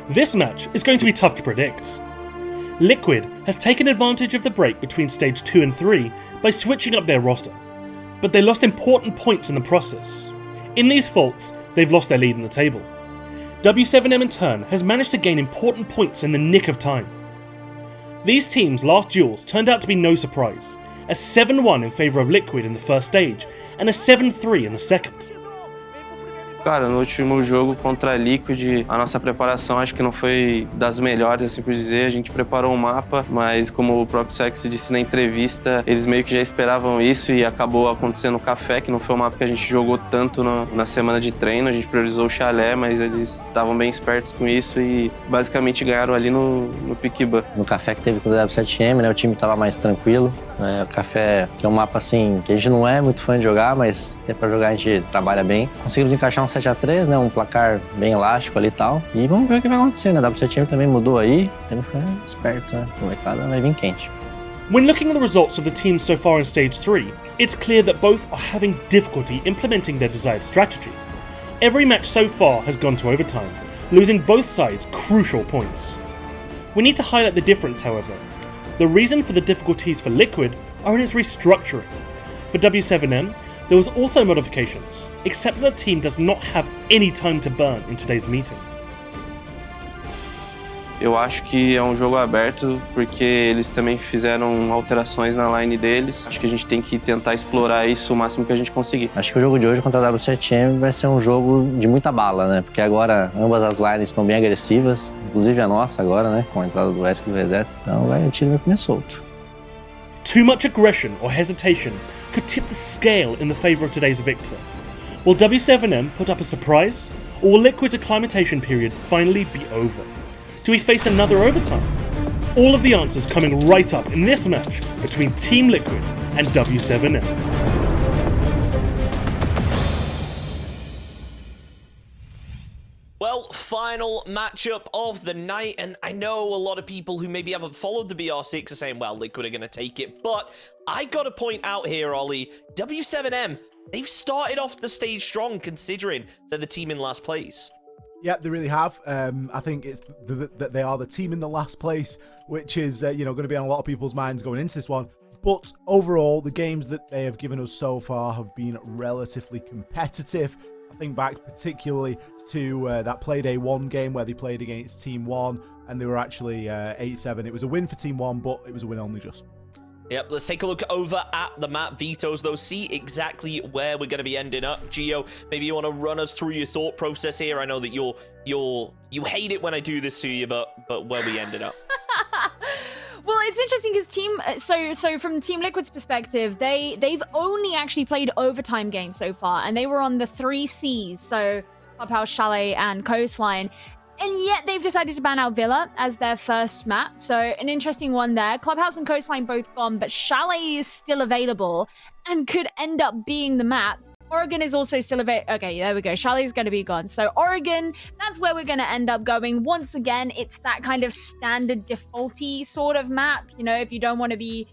This match is going to be tough to predict. Liquid has taken advantage of the break between stage 2 and 3 by switching up their roster, but they lost important points in the process. In these faults, they've lost their lead in the table. W7M in turn has managed to gain important points in the nick of time. These teams' last duels turned out to be no surprise, a 7-1 in favour of Liquid in the first stage and a 7-3 in the second. Cara, no último jogo contra a Liquid, a nossa preparação acho que não foi das melhores, assim por dizer. A gente preparou um mapa, mas como o próprio Sex disse na entrevista, eles meio que já esperavam isso e acabou acontecendo no Café, que não foi um mapa que a gente jogou tanto na semana de treino. A gente priorizou o chalé, mas eles estavam bem espertos com isso e basicamente ganharam ali no Piquiban. No Café que teve com o W7M, né, o time tava mais tranquilo. O Café, que é um mapa assim, que a gente não é muito fã de jogar, mas se tem pra jogar a gente trabalha bem. Conseguimos encaixar um 7-3, né, um placar bem elástico ali e tal. E vamos ver o que vai acontecer, né? O W7M também mudou aí, então foi esperto, né? O mercado vai vir quente. When looking at the results of the teams so far in Stage 3, it's clear that both are having difficulty implementing their desired strategy. Every match so far has gone to overtime, losing both sides crucial points. We need to highlight the difference, however. The reason for the difficulties for Liquid are in its restructuring. For W7M, there was also modifications, except that the team does not have any time to burn in today's meeting. Eu acho que é um jogo aberto, porque eles também fizeram alterações na line deles. Acho que a gente tem que tentar explorar isso o máximo que a gente conseguir. Acho que o jogo de hoje contra a W7M vai ser um jogo de muita bala, né? Porque agora ambas as lines estão bem agressivas, inclusive a nossa agora, né? Com a entrada do Wesk e do Reset. Então o time vai comer solto. Too much aggression or hesitation could tip the scale in the favour of today's victor. Will W7M put up a surprise, or will Liquid's acclimatation period finally be over? Do we face another overtime? All of the answers coming right up in this match between Team Liquid and W7M. Well, final matchup of the night, and I know a lot of people who maybe haven't followed the BR6 are saying, well, Liquid are going to take it, but I got to point out here, Ollie, W7M, they've started off the stage strong considering they're the team in last place. Yeah, they really have. I think it's that they are the team in the last place, which is going to be on a lot of people's minds going into this one. But overall, the games that they have given us so far have been relatively competitive. I think back particularly to that Playday 1 game where they played against Team 1 and they were actually 8-7. It was a win for Team 1, but it was a win only just. Yep, let's take a look over at the map vetoes, though. See exactly where we're going to be ending up. Gio, maybe you want to run us through your thought process here. I know that you hate it when I do this to you, but where we ended up. Well, it's interesting because so from Team Liquid's perspective, they've only actually played overtime games so far, and they were on the 3 Cs, so Clubhouse, Chalet, and Coastline. And yet they've decided to ban out Villa as their first map. So an interesting one there. Clubhouse and Coastline both gone, but Chalet is still available and could end up being the map. Oregon is also still available. Okay, there we go. Chalet is going to be gone. So Oregon, that's where we're going to end up going. Once again, it's that kind of standard defaulty sort of map. You know, if you don't want to be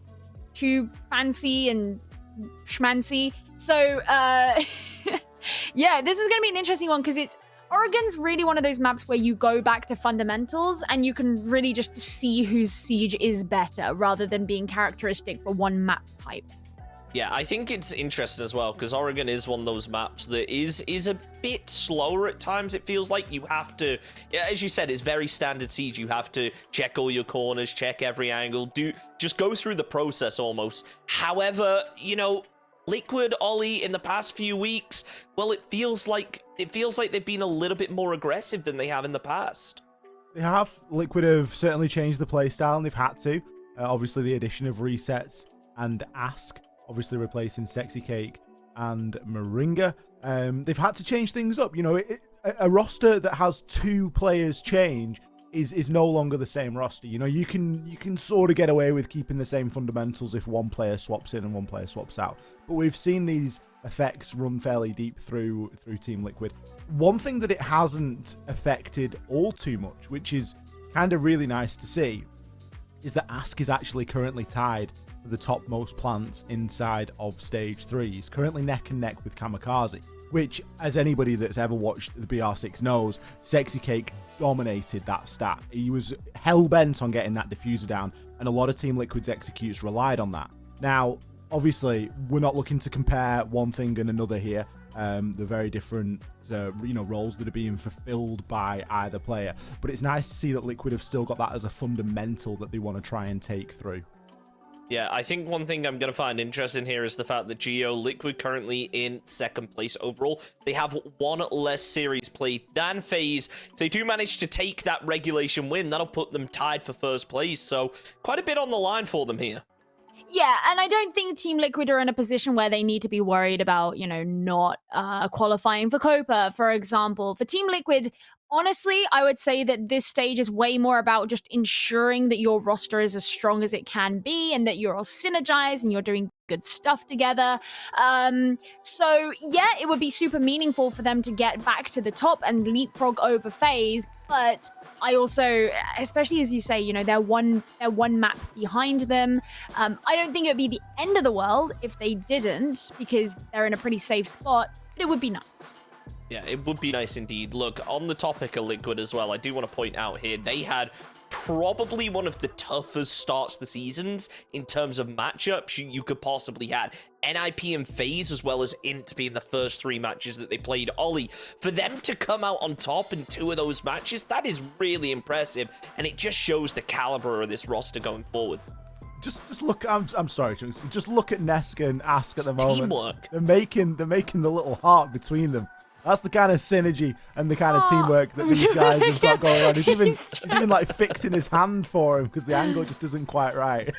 too fancy and schmancy. So, yeah, this is going to be an interesting one because Oregon's really one of those maps where you go back to fundamentals and you can really just see whose siege is better rather than being characteristic for one map type. Yeah, I think it's interesting as well because Oregon is one of those maps that is a bit slower at times. It feels like you have to, as you said, it's very standard siege. You have to check all your corners, check every angle, just go through the process almost. However, Liquid, Ollie, in the past few weeks, well, it feels like they've been a little bit more aggressive than they have in the past. They have. Liquid have certainly changed the playstyle, and they've had to. Obviously, the addition of resets and Ask, obviously replacing Sexy Cake and Moringa. They've had to change things up. A roster that has 2 players change is no longer the same roster. You can sort of get away with keeping the same fundamentals if one player swaps in and one player swaps out. But we've seen these effects run fairly deep through Team Liquid. One thing that it hasn't affected all too much, which is kind of really nice to see, is that Ask is actually currently tied for the topmost plants inside of Stage 3. He's currently neck and neck with Kamikaze. which, as anybody that's ever watched the BR6 knows, Sexy Cake dominated that stat. He was hell-bent on getting that diffuser down, and a lot of Team Liquid's executes relied on that. Now, obviously, we're not looking to compare one thing and another here. The very different roles that are being fulfilled by either player, but it's nice to see that Liquid have still got that as a fundamental that they want to try and take through. Yeah, I think one thing I'm going to find interesting here is the fact that Liquid currently in second place overall. They have one less series played than FaZe. If they do manage to take that regulation win, that'll put them tied for first place. So quite a bit on the line for them here. Yeah, and I don't think Team Liquid are in a position where they need to be worried about, not qualifying for Copa, for example. For Team Liquid, honestly, I would say that this stage is way more about just ensuring that your roster is as strong as it can be and that you're all synergized and you're doing good stuff together. So, yeah, it would be super meaningful for them to get back to the top and leapfrog over FaZe, but I also, especially as you say, they're one map behind them. I don't think it would be the end of the world if they didn't, because they're in a pretty safe spot, but it would be nice. Yeah, it would be nice indeed. Look, on the topic of Liquid as well, I do want to point out here, they had probably one of the toughest starts to the seasons in terms of matchups you could possibly had. NIP and FaZe, as well as INT being the first 3 matches that they played Ollie. For them to come out on top in 2 of those matches, that is really impressive, and it just shows the caliber of this roster going forward. Just look. I'm sorry, Chunks. Just look at Neska and Ask at the moment. Teamwork. They're making the little heart between them. That's the kind of synergy and the kind of teamwork that these guys have got going on. He's even like fixing his hand for him because the angle just isn't quite right.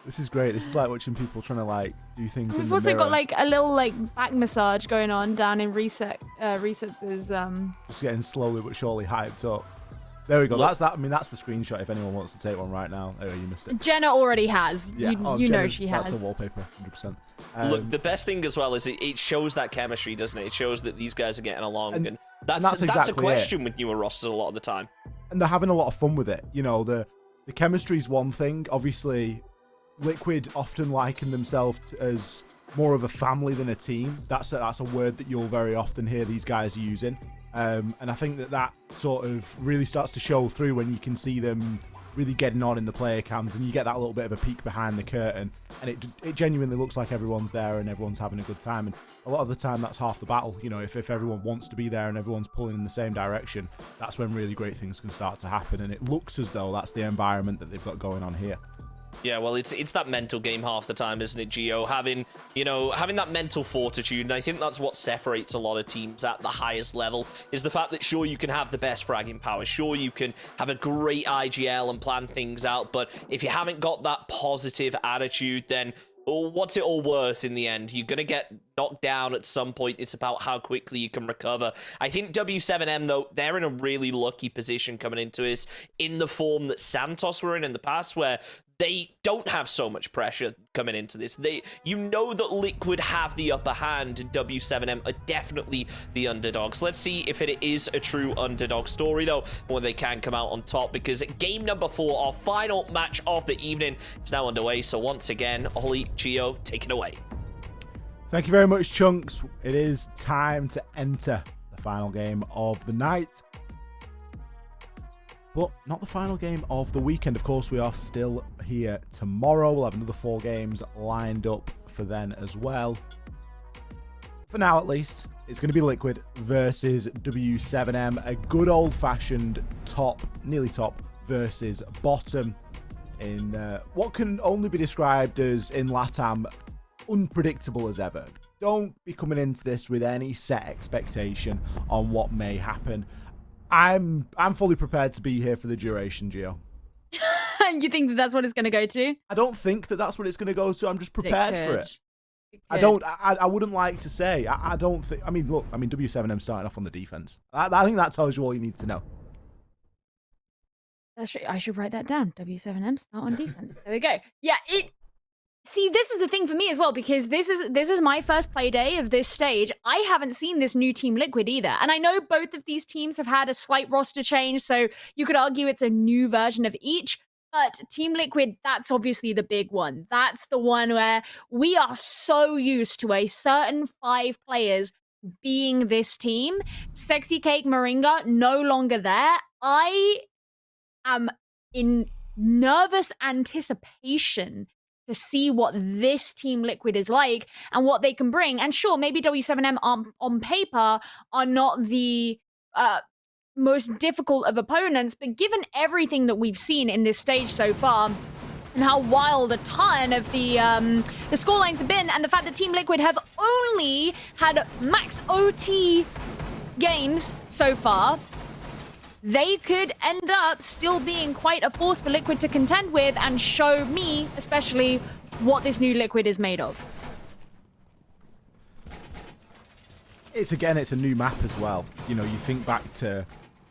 This is great. This is like watching people trying to do things in the mirror. We've also got a little back massage going on down in Resets. Just getting slowly but surely hyped up. There we go. Look, that's the screenshot if anyone wants to take one right now. Oh, you missed it. Jenna already has. Yeah. You know she has. That's the wallpaper, 100%. Look, the best thing as well is it shows that chemistry, doesn't it? It shows that these guys are getting along, and that's exactly a question with newer rosters a lot of the time. And they're having a lot of fun with it. The chemistry's one thing. Obviously, Liquid often liken themselves as more of a family than a team. That's a word that you'll very often hear these guys using. And I think that sort of really starts to show through when you can see them really getting on in the player cams, and you get that little bit of a peek behind the curtain, and it genuinely looks like everyone's there and everyone's having a good time. And a lot of the time, that's half the battle. If everyone wants to be there and everyone's pulling in the same direction, that's when really great things can start to happen. And it looks as though that's the environment that they've got going on here. Yeah, well, it's that mental game half the time, isn't it, Gio? Having that mental fortitude, and I think that's what separates a lot of teams at the highest level, is the fact that, sure, you can have the best fragging power, sure, you can have a great IGL and plan things out, but if you haven't got that positive attitude, then what's it all worth in the end? You're going to get knocked down at some point. It's about how quickly you can recover. I think W7M, though, they're in a really lucky position coming into this, in the form that Santos were in the past, where they don't have so much pressure coming into this. You know that Liquid have the upper hand, and W7M are definitely the underdogs. Let's see if it is a true underdog story, though, when they can come out on top, because game number 4, our final match of the evening, is now underway. So once again, Ollie, Gio, take it away. Thank you very much, Chunks. It is time to enter the final game of the night. But not the final game of the weekend. Of course, we are still here tomorrow. We'll have another 4 games lined up for then as well. For now, at least, it's going to be Liquid versus W7M. A good old-fashioned nearly top versus bottom in what can only be described as, in LATAM, unpredictable as ever. Don't be coming into this with any set expectation on what may happen. I'm fully prepared to be here for the duration, Gio. You think that's what it's going to go to? I don't think that's what it's going to go to. I'm just prepared for it. I wouldn't like to say. I don't think. I mean, look. W7M starting off on the defense. I think that tells you all you need to know. I should write that down. W7M start on defense. There we go. Yeah. See, this is the thing for me as well, because this is my first play day of this stage. I haven't seen this new Team Liquid either. And I know both of these teams have had a slight roster change, so you could argue it's a new version of each. But Team Liquid, that's obviously the big one. That's the one where we are so used to a certain 5 players being this team. Sexy Cake Moringa no longer there. I am in nervous anticipation to see what this Team Liquid is like and what they can bring. And sure, maybe W7M on paper are not the most difficult of opponents, but given everything that we've seen in this stage so far, and how wild a ton of the scorelines have been, and the fact that Team Liquid have only had max OT games so far, they could end up still being quite a force for Liquid to contend with and show me, especially, what this new Liquid is made of. It's a new map as well. You know, you think back to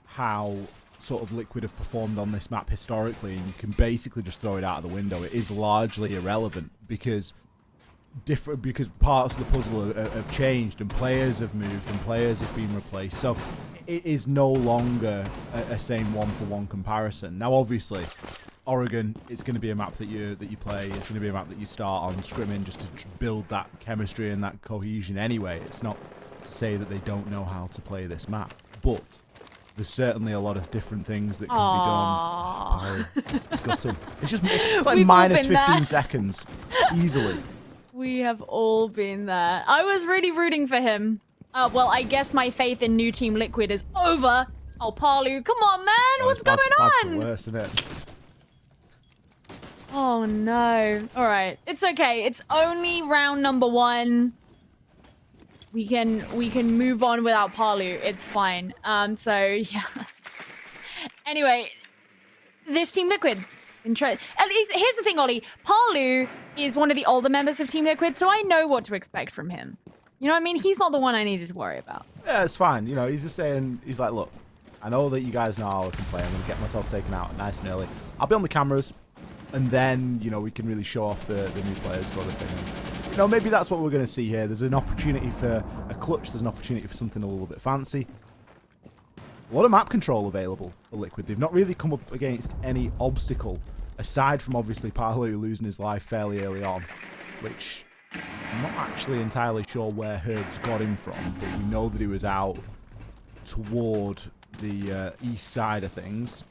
how sort of Liquid have performed on this map historically, and you can basically just throw it out of the window. It is largely irrelevant because parts of the puzzle have changed, and players have moved, and players have been replaced. So it is no longer a same one-for-one comparison. Now, obviously, Oregon, it's going to be a map that you play. It's going to be a map that you start on scrimming just to build that chemistry and that cohesion anyway. It's not to say that they don't know how to play this map, but there's certainly a lot of different things that can be done. It's got to. It's like minus 15 seconds, easily. We have all been there. I was really rooting for him. Well, I guess my faith in new Team Liquid is over. Oh, Palu, come on, man. What's going on? That's worse, isn't it? Oh, no. All right. It's okay. It's only round number 1. We can move on without Palu. It's fine. So, yeah. Anyway, this Team Liquid. At least, here's the thing, Ollie. Palu is one of the older members of Team Liquid, so I know what to expect from him. You know what I mean? He's not the one I needed to worry about. Yeah, it's fine. You know, he's just saying, he's like, look, I know that you guys know how I can play. I'm going to get myself taken out nice and early. I'll be on the cameras, and then, you know, we can really show off the new players sort of thing. You know, maybe that's what we're going to see here. There's an opportunity for a clutch. There's an opportunity for something a little bit fancy. A lot of map control available for Liquid. They've not really come up against any obstacle, aside from obviously Palu losing his life fairly early on, which I'm not actually entirely sure where Herds got him from, but we know that he was out toward the east side of things.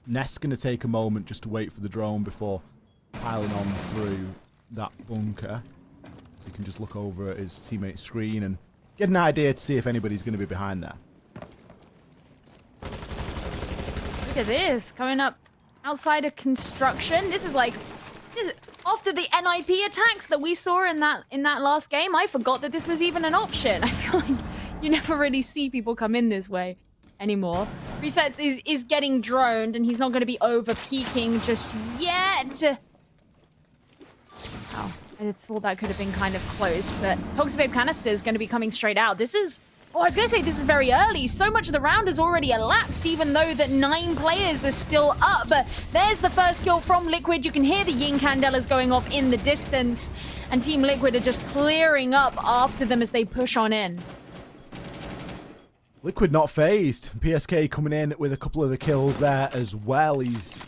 Nest's going to take a moment just to wait for the drone before piling on through that bunker. So he can just look over at his teammate's screen and get an idea to see if anybody's going to be behind there. Look at this. Coming up outside of construction. This is after the NIP attacks that we saw in that last game. I forgot that this was even an option. I feel like you never really see people come in this way anymore. Resets is getting droned, and he's not going to be over peaking just yet. Wow, I thought that could have been kind of close, but Toxic Vape Canister is going to be coming straight out. This is... Oh, I was going to say this is very early. So much of the round has already elapsed, even though that 9 players are still up. But there's the first kill from Liquid. You can hear the Yin Candelas going off in the distance. And Team Liquid are just clearing up after them as they push on in. Liquid not phased. PSK coming in with a couple of the kills there as well. He's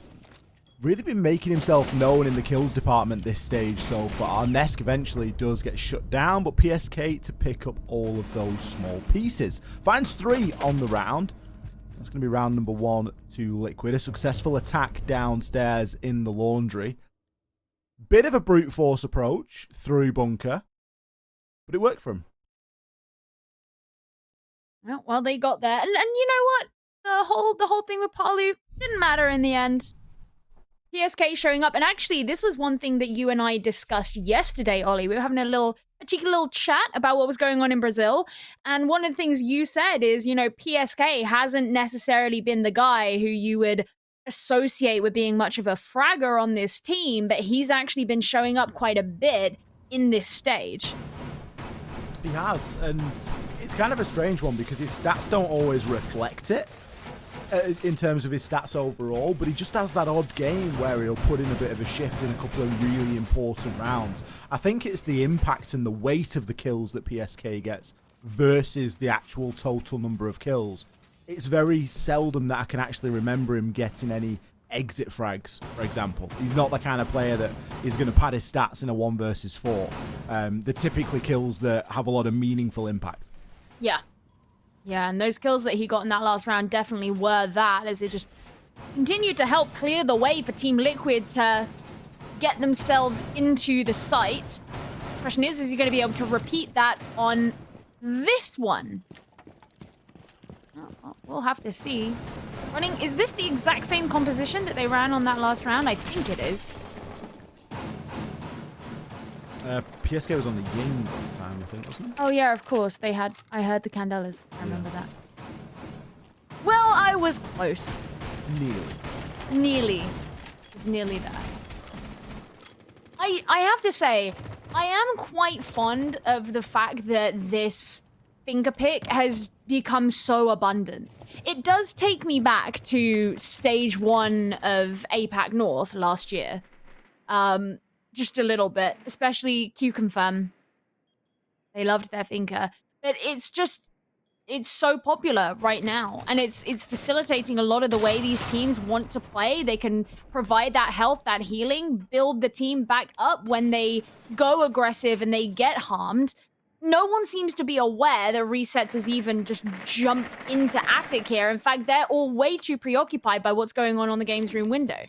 really been making himself known in the kills department this stage so far. Nesk eventually does get shut down, but PSK to pick up all of those small pieces. Finds 3 on the round. That's going to be round number 1 to Liquid. A successful attack downstairs in the laundry. Bit of a brute force approach through bunker, but it worked for him. Well, they got there. And you know what? The whole thing with Palu didn't matter in the end. PSK showing up, and actually this was one thing that you and I discussed yesterday, Ollie. We were having a cheeky little chat about what was going on in Brazil, and one of the things you said is, you know, PSK hasn't necessarily been the guy who you would associate with being much of a fragger on this team, but he's actually been showing up quite a bit in this stage. He has, and it's kind of a strange one because his stats don't always reflect it. In terms of his stats overall, but he just has that odd game where he'll put in a bit of a shift in a couple of really important rounds. I think it's the impact and the weight of the kills that PSK gets versus the actual total number of kills. It's very seldom that I can actually remember him getting exit frags, for example. He's not the kind of player that is going to pad his stats in a 1 versus 4. They're typically kills that have a lot of meaningful impact. Yeah. Yeah, and those kills that he got in that last round definitely were that, as it just continued to help clear the way for Team Liquid to get themselves into the site. The question is he going to be able to repeat that on this one? Well, we'll have to see. Is this the exact same composition that they ran on that last round? I think it is. PSK was on the Ying this time, I think, wasn't it? Oh yeah, of course. I heard the Candelas. I remember that. Well, I was close. Nearly. It was nearly there. I have to say, I am quite fond of the fact that this finger pick has become so abundant. It does take me back to stage 1 of APAC North last year. Just a little bit, especially Q Confirm. They loved their finger. But it's so popular right now, and it's facilitating a lot of the way these teams want to play. They can provide that health, that healing, build the team back up when they go aggressive and they get harmed. No one seems to be aware that Resets has even just jumped into Attic here. In fact, they're all way too preoccupied by what's going on the games room window.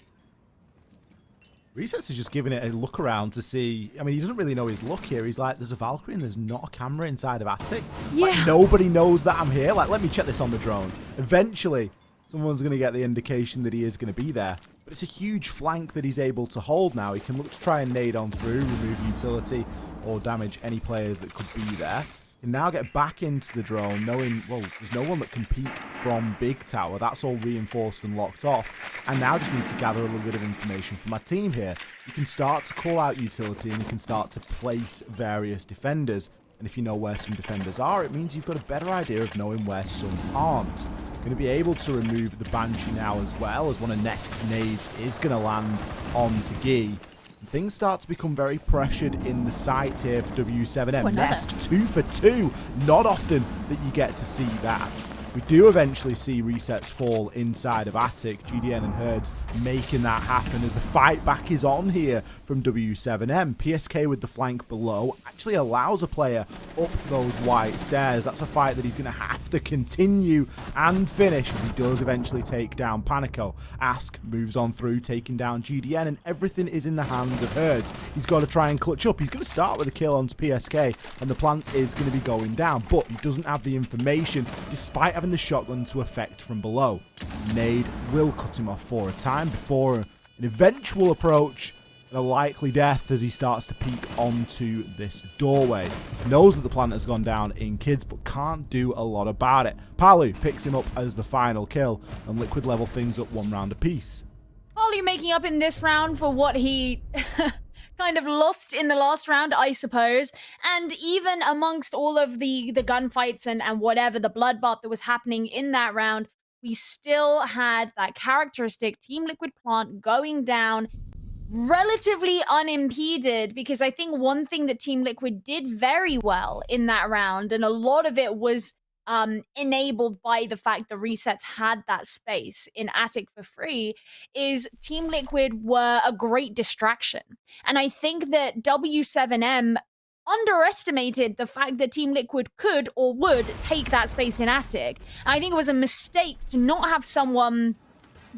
Resets is just giving it a look around to see. I mean, he doesn't really know his luck here. He's like, there's a Valkyrie and there's not a camera inside of Attic. Yeah. Like, nobody knows that I'm here. Like, let me check this on the drone. Eventually, someone's going to get the indication that he is going to be there. But it's a huge flank that he's able to hold now. He can look to try and nade on through, remove utility, or damage any players that could be there. Can now get back into the drone, knowing, well, there's no one that can peek from Big Tower. That's all reinforced and locked off. And now just need to gather a little bit of information from my team here. You can start to call out utility and you can start to place various defenders. And if you know where some defenders are, it means you've got a better idea of knowing where some aren't. Going to be able to remove the Banshee now as well, as one of Nesk's nades is going to land onto Gee. Things start to become very pressured in the site here for W7M. Nesk 2 for 2. Not often that you get to see that. We do eventually see resets fall inside of Attic. GDN and Herds making that happen as the fight back is on here from W7M. PSK with the flank below actually allows a player up those white stairs. That's a fight that he's going to have to continue and finish as he does eventually take down Panico. Ask moves on through, taking down GDN, and everything is in the hands of Herds. He's got to try and clutch up. He's going to start with a kill onto PSK, and the plant is going to be going down, but he doesn't have the information despite having the shotgun to effect from below. Nade will cut him off for a time before an eventual approach and a likely death as he starts to peek onto this doorway. Knows that the plant has gone down in kids, but can't do a lot about it. Palu picks him up as the final kill, and Liquid level things up 1 round apiece. Palu making up in this round for what he kind of lost in the last round, I suppose. And even amongst all of the gunfights and whatever, the bloodbath that was happening in that round, we still had that characteristic Team Liquid plant going down relatively unimpeded, because I think one thing that Team Liquid did very well in that round, and a lot of it was enabled by the fact the resets had that space in Attic for free, is Team Liquid were a great distraction. And I think that W7M underestimated the fact that Team Liquid could or would take that space in Attic. I think it was a mistake to not have someone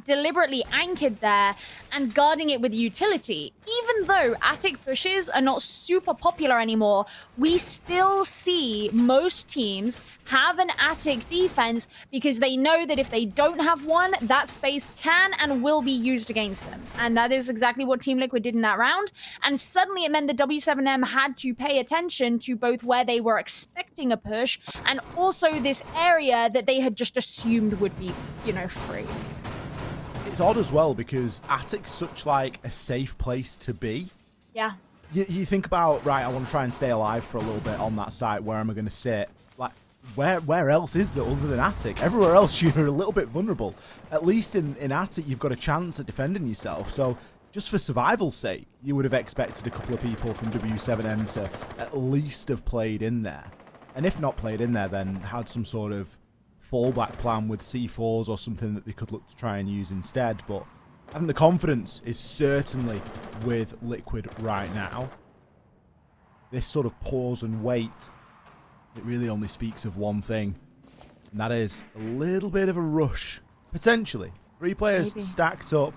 deliberately anchored there and guarding it with utility. Even though Attic pushes are not super popular anymore, we still see most teams have an Attic defense because they know that if they don't have one, that space can and will be used against them. And that is exactly what Team Liquid did in that round. And suddenly it meant that W7M had to pay attention to both where they were expecting a push and also this area that they had just assumed would be, you know, free. It's odd as well because Attic's such like a safe place to be. Yeah. You think about, right, I want to try and stay alive for a little bit on that site. Where am I going to sit? Like, where else is there other than Attic? Everywhere else you're a little bit vulnerable. At least in Attic you've got a chance at defending yourself. So just for survival's sake, you would have expected a couple of people from W7M to at least have played in there. And if not played in there, then had some sort of fallback plan with C4s or something that they could look to try and use instead. But And the confidence is certainly with Liquid right now. This sort of pause and wait, it really only speaks of one thing. And that is a little bit of a rush. Potentially. 3 players stacked up.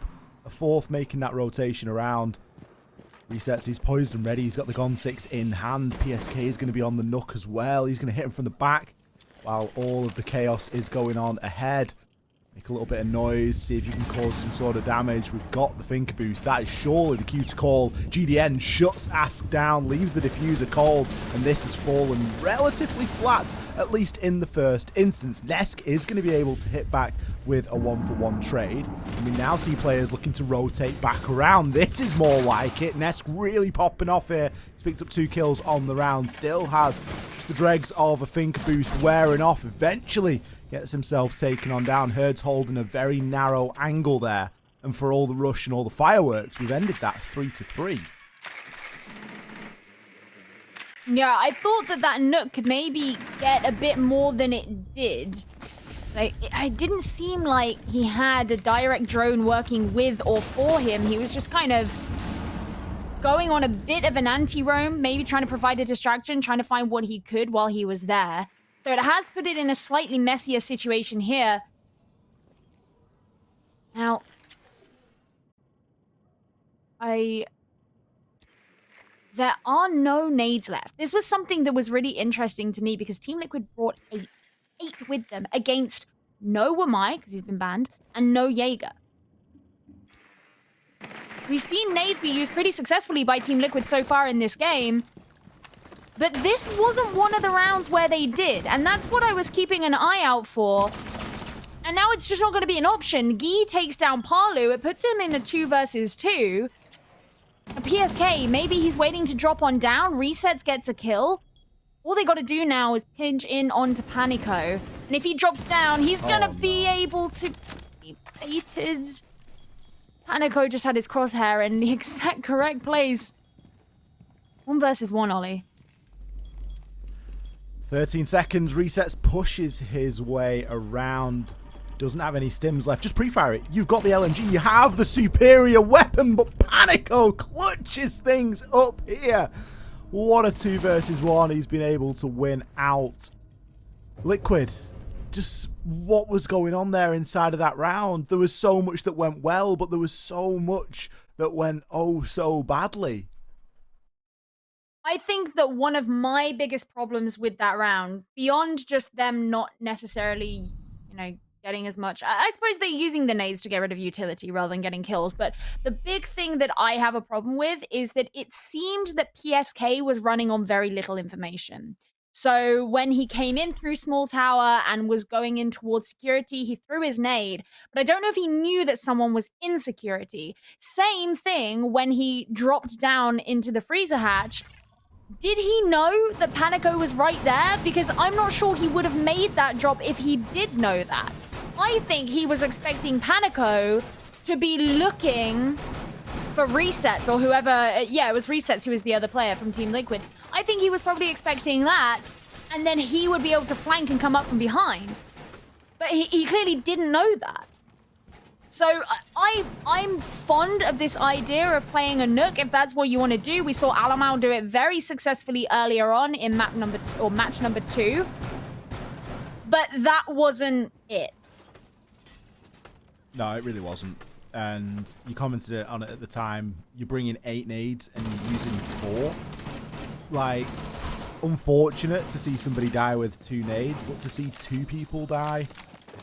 A 4th making that rotation around. Resets, he's poised and ready. He's got the Gon 6 in hand. PSK is going to be on the Nook as well. He's going to hit him from the back while all of the chaos is going on ahead. Make a little bit of noise, see if you can cause some sort of damage. We've got the Finker Boost. That is surely the cue to call. GDN shuts Ask down, leaves the diffuser cold, and this has fallen relatively flat, at least in the first instance. Nesk is going to be able to hit back with a 1-for-1 trade. And we now see players looking to rotate back around. This is more like it. Nesk really popping off here. He's picked up 2 kills on the round. Still has just the dregs of a Finker Boost wearing off. Eventually gets himself taken on down. Herd's holding a very narrow angle there. And for all the rush and all the fireworks, we've ended that 3-3. Yeah, I thought that Nook could maybe get a bit more than it did. Like, it didn't seem like he had a direct drone working with or for him. He was just kind of going on a bit of an anti-roam, maybe trying to provide a distraction, trying to find what he could while he was there. So it has put it in a slightly messier situation here. Now, there are no nades left. This was something that was really interesting to me because Team Liquid brought 8 with them against no Wamai, because he's been banned, and no Jaeger. We've seen nades be used pretty successfully by Team Liquid so far in this game, but this wasn't one of the rounds where they did, and that's what I was keeping an eye out for. And now it's just not going to be an option. Guy takes down Palu. It puts him in a 2 versus 2. A PSK, maybe he's waiting to drop on down. Resets gets a kill. All they got to do now is pinch in onto Panico. And if he drops down, he's going to be able to be baited. Panico just had his crosshair in the exact correct place. 1 versus 1, Ollie. 13 seconds. Resets pushes his way around. Doesn't have any stims left. Just pre-fire it. You've got the LMG. You have the superior weapon, but Panico clutches things up here. What a 2 versus 1 he's been able to win out. Liquid, just what was going on there inside of that round? There was so much that went well, but there was so much that went oh so badly. I think that one of my biggest problems with that round, beyond just them not necessarily, getting as much, I suppose they're using the nades to get rid of utility rather than getting kills, but the big thing that I have a problem with is that it seemed that PSK was running on very little information. So when he came in through small tower and was going in towards security, he threw his nade, but I don't know if he knew that someone was in security. Same thing when he dropped down into the freezer hatch. Did he know that Panico was right there? Because I'm not sure he would have made that drop if he did know that. I think he was expecting Panico to be looking for Resets or whoever. Yeah, it was Resets who was the other player from Team Liquid. I think he was probably expecting that, and then he would be able to flank and come up from behind. But he clearly didn't know that. So I'm fond of this idea of playing a Nook if that's what you want to do. We saw Alamau do it very successfully earlier on in match number 2. But that wasn't it. No, it really wasn't. And you commented on it at the time. You're bringing 8 nades and you're using 4. Like, unfortunate to see somebody die with 2 nades, but to see 2 people die,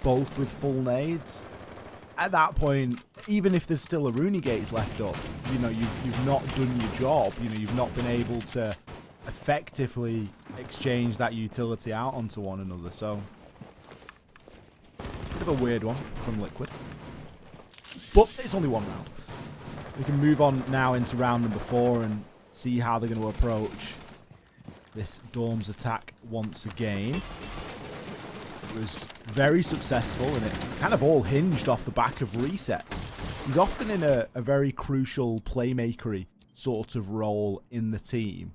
both with full nades, at that point, even if there's still a Rooney Gates left up, you've not done your job. You've not been able to effectively exchange that utility out onto one another. So, bit of a weird one from Liquid. But it's only 1 round. We can move on now into round number 4 and see how they're going to approach this Dorms attack once again. It was very successful, and it kind of all hinged off the back of Resets. He's often in a very crucial playmakery sort of role in the team.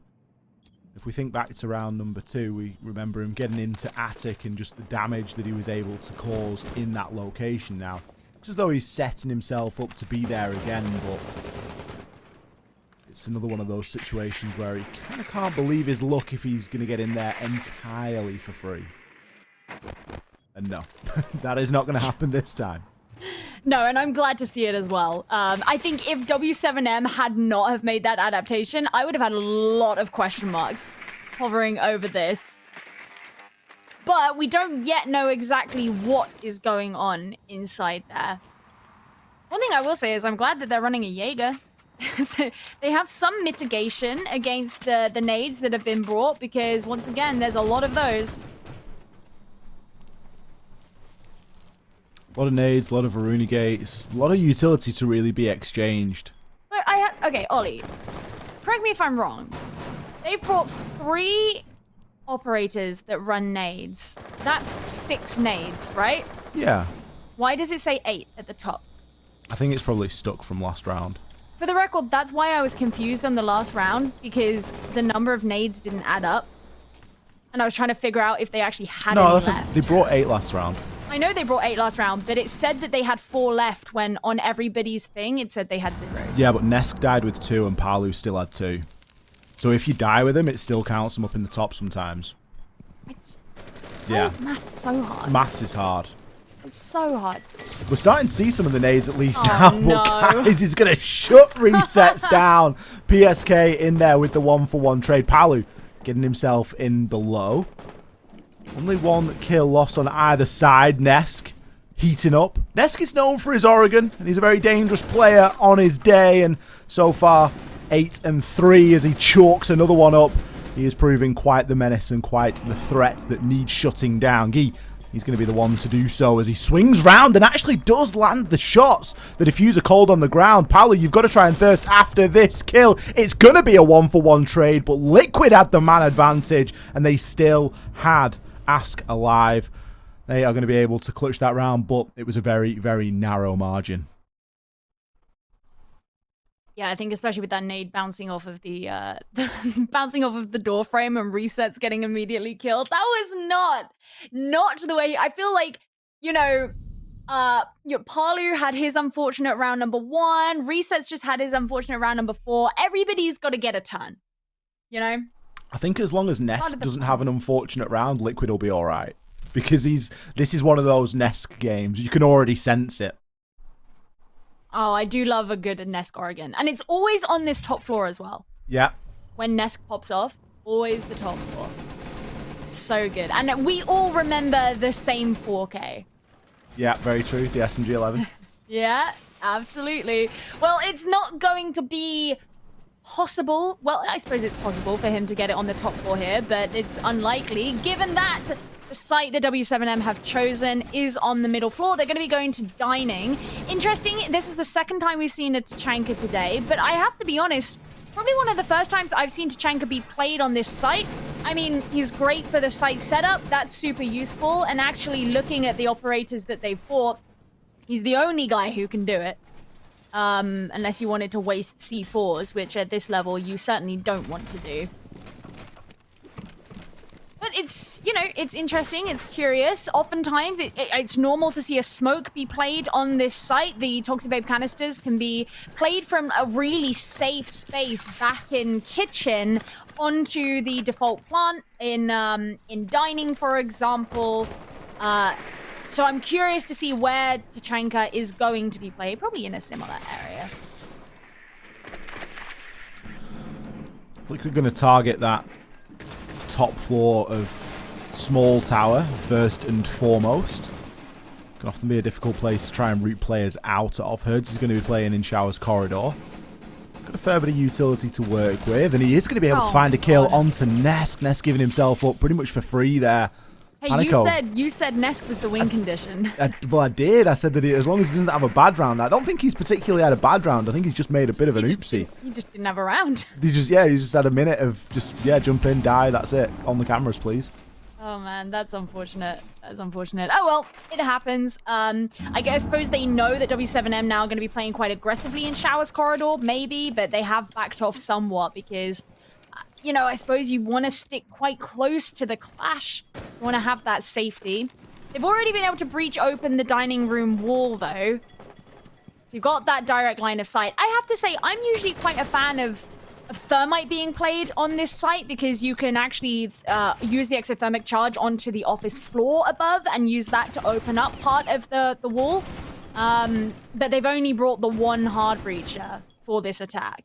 If we think back to round number 2, we remember him getting into Attic and just the damage that he was able to cause in that location. Now, Looks as though he's setting himself up to be there again, but it's another one of those situations where he kind of can't believe his luck if he's going to get in there entirely for free. And no, that is not going to happen this time. No, and I'm glad to see it as well. I think if W7M had not have made that adaptation, I would have had a lot of question marks hovering over this. But we don't yet know exactly what is going on inside there. One thing I will say is I'm glad that they're running a Jaeger. So they have some mitigation against the nades that have been brought, because once again, there's a lot of those. A lot of nades, a lot of Varuni gates, a lot of utility to really be exchanged. So okay, Ollie, correct me if I'm wrong. They've brought 3 operators that run nades. That's 6 nades, right? Yeah. Why does it say 8 at the top? I think it's probably stuck from last round. For the record, that's why I was confused on the last round, because the number of nades didn't add up. And I was trying to figure out if they actually had any left. They brought 8 last round. I know they brought 8 last round, but it said that they had 4 left when on everybody's thing it said they had 0. Yeah, but Nesk died with 2 and Palu still had 2. So if you die with them, it still counts them up in the top sometimes. Why is maths so hard? Maths is hard. It's so hard. We're starting to see some of the nades at least Oh, now. no. But guys, he's going to shut resets down. PSK in there with the 1-for-1 trade. Palu getting himself in below. Only 1 kill lost on either side. Nesk heating up. Nesk is known for his Oregon, and he's a very dangerous player on his day. And so far, 8 and 3 as he chalks another one up. He is proving quite the menace and quite the threat that needs shutting down. He's going to be the one to do so as he swings round and actually does land the shots. The diffuser cold on the ground. Paolo, you've got to try and thirst after this kill. It's going to be a 1-for-1 trade, but Liquid had the man advantage, and they still had Ask alive. They are going to be able to clutch that round, but it was a very, very narrow margin. Yeah, I think especially with that nade bouncing off of the bouncing off of the door frame and resets getting immediately killed. That was not the way. I feel like, Palu had his unfortunate round number 1. Resets just had his unfortunate round number 4. Everybody's got to get a turn, I think as long as Nesk doesn't have an unfortunate round, Liquid will be all right, because this is one of those Nesk games. You can already sense it. Oh, I do love a good Nesk Oregon. And it's always on this top floor as well. Yeah. When Nesk pops off, always the top floor. It's so good. And we all remember the same 4K. Yeah, very true. The SMG-11. Yeah, absolutely. Well, it's not going to be possible. Well, I suppose it's possible for him to get it on the top floor here, but it's unlikely, given that the site that W7M have chosen is on the middle floor. They're going to be going to dining. Interesting, this is the second time we've seen a Tachanka today, but I have to be honest, probably one of the first times I've seen Tachanka be played on this site. I mean, he's great for the site setup. That's super useful. And actually looking at the operators that they've bought, he's the only guy who can do it. Unless you wanted to waste C4s, which at this level you certainly don't want to do. But it's, it's interesting, it's curious. Oftentimes, it's normal to see a smoke be played on this site. The Toxic Babe canisters can be played from a really safe space back in kitchen onto the default plant in dining, for example. So I'm curious to see where Tachanka is going to be played, probably in a similar area. I think we're going to target that top floor of small tower first and foremost. Can often be a difficult place to try and root players out of. Herds is going to be playing in Shower's corridor. Got a fair bit of utility to work with, and he is going to be able to find a kill onto Nesk. Nesk giving himself up pretty much for free there. Hey, Panico. you said Nesk was the win condition. Well, I did. I said that as long as he doesn't have a bad round. I don't think he's particularly had a bad round. I think he's just made a bit of an oopsie. He just didn't have a round. He just had a minute of jump in, die, that's it. On the cameras, please. Oh man, that's unfortunate. That's unfortunate. Oh well, it happens. I suppose they know that W7M now are going to be playing quite aggressively in Shower's corridor, maybe, but they have backed off somewhat because, I suppose you want to stick quite close to the clash. You want to have that safety. They've already been able to breach open the dining room wall, though. So you've got that direct line of sight. I have to say, I'm usually quite a fan of thermite being played on this site because you can actually use the exothermic charge onto the office floor above and use that to open up part of the wall. But they've only brought the one hard breacher for this attack.